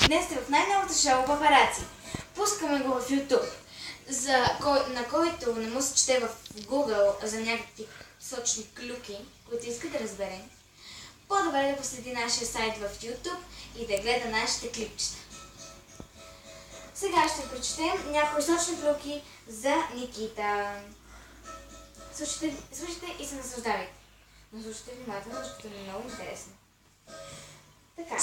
Днес сте в най-новото шоу Папараци. Пускаме го в YouTube, на който не му се чете в Google за някакви сочни клюки, които иска да разбере. По-добре да последи нашия сайт в YouTube и да гледа нашите клипчета. Сега ще прочетем някои сочни клюки за Никита. Слушайте и се наслаждавайте. Но слушайте внимателно, защото е много интересно. Така.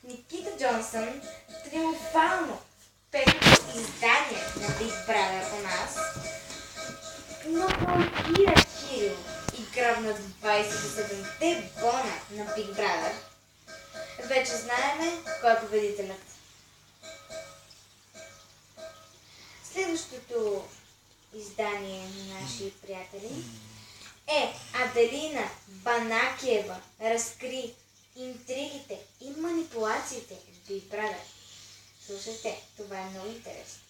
Никита Джонсън триумфално в петото издание на Big Brother у нас нокаутира Кирил и грабнат 27-те бона на Big Brother. Вече знаеме кой е победителят. Следващото издание на наши приятели е Аделина Банакиева разкри интригите и манипулациите в Big Brother. Слушайте, това е много интересно.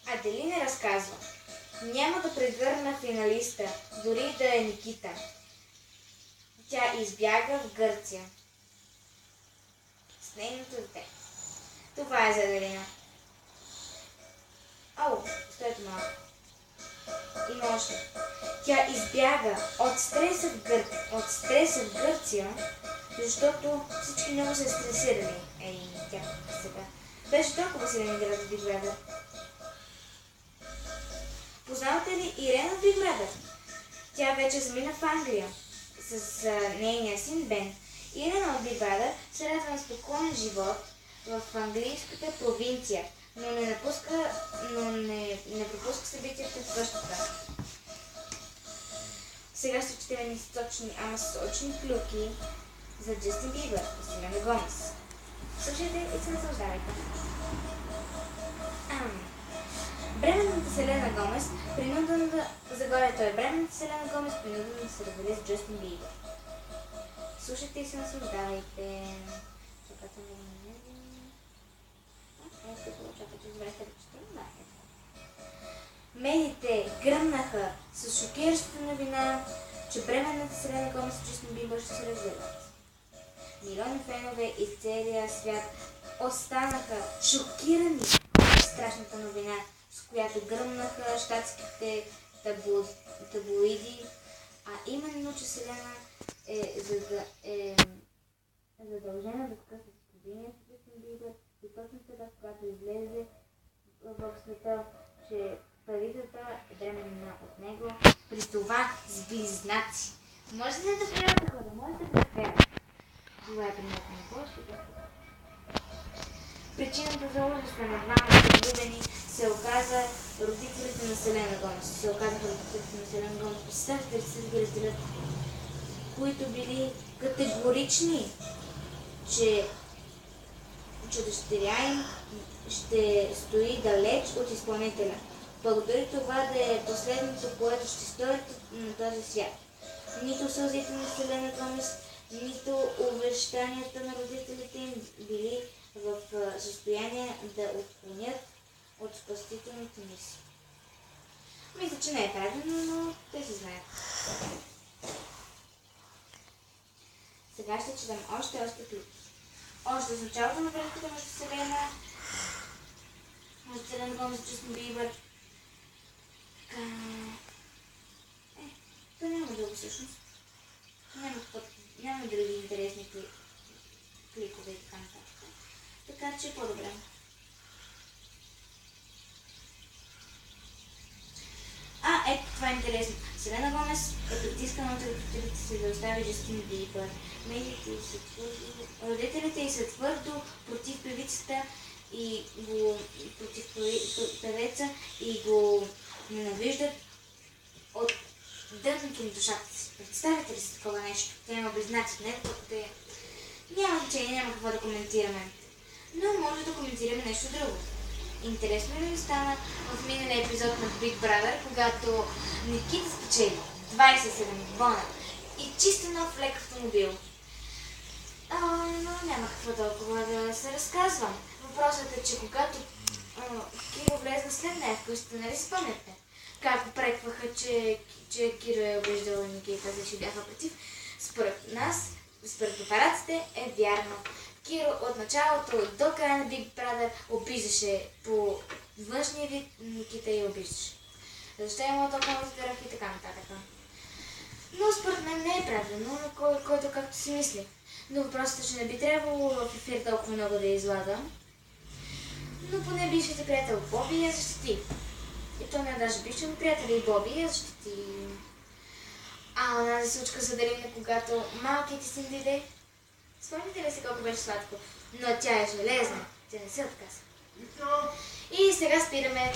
Аделина разказва: няма да превърна финалиста, дори да е Никита. Тя избяга в Гърция с нейното дете. Това е за Аделина. Ау, стойте малко. Има още. Тя избяга от стреса в Гърция, защото всички много се стресирали. Тя сега. Беше толкова силен град в Big Brother. Познавате ли Ирена в Big Brother? Тя вече замина в Англия с нейния син Бен. Ирена от Big Brother се радва на спокоен живот в английската провинция, но не пропуска събитията в къщата. Сега ще четем едни сочни клюки за Джастин Бибър и Селена Гомес. Слушайте и се наслаждавайте. Бременната Селена Гомес принудена да се развали с Джастин Бибър. Слушайте и се наслаждавайте. Медиите гръмнаха с шокиращата новина, че бременната Селена Гомес и Джастин Бибър ще се разведат. Милиони фенове из целия свят останаха шокирани от страшната новина, с която гръмнаха щатските таблоиди, а именно, че Селена е задължена да скъса сподения с Джастин Бибър и точно сега, когато излезе в света, че парицата е бременна от него, при това с близнаци. Можете ли да приемате хора? Можете ли да приемате? Това е примерно на площите. Причината за ужаса на двамата влюбени се оказа родителите на Селена Гомес. Представете ли се да ги разделят, които били категорични, че дъщеря им ще стои далеч от изпълнителя. Благодари това да е последното, което ще сторят на този свят. Нито сълзите на Селена Гомес, нито увещанията на родителите им били в състояние да отклонят от спасителната мисия. Мисля, че не е правилно, но те си знаят. Сега ще четем още клюки. Още с началото на връзката между Селена Гомес и Джастин Бибър. То няма дълго всъщност. Няма други интересни кликове и така нататък. Така че по-добре. Ето това е интересно. Селена Гомес е притискана от родителите си да остави Джастин Бибър. Родителите й са твърдо против певицата и против певеца и го ненавиждат от дъното на душата си. Представете ли си такова нещо? Те има близнаци, не? Няма значение, няма какво да коментираме. Но може да коментираме нещо друго. Интересно ли ви стана в миналия епизод на Big Brother, когато Никита спечели 27 бона и чисто нов лек автомобил? Но няма какво толкова да се разказвам. Въпросът е, че когато Киро влезна след нея в къщата, нали спомняте? как упрекваха, че Киро е обиждал Никита, защото бяха против. Според нас, според папараците е вярно. Киро от началото до края на Big Brother обиждаше по външния вид, Никита я обиждаше. Защо е имало толкова разбирах и така нататък. Но според мен не е правилно, на който както си мисли. Но въпросът е, че не би трябвало в ефир толкова много да излага. Но поне бившите приятел Боби я защити. И то не даже бившите приятели и Боби я защити. А онази случка за Дарина, когато малкият си дойде. Спомните ли си колко беше сладко? Но тя е железна. Тя не се отказа. И сега спираме.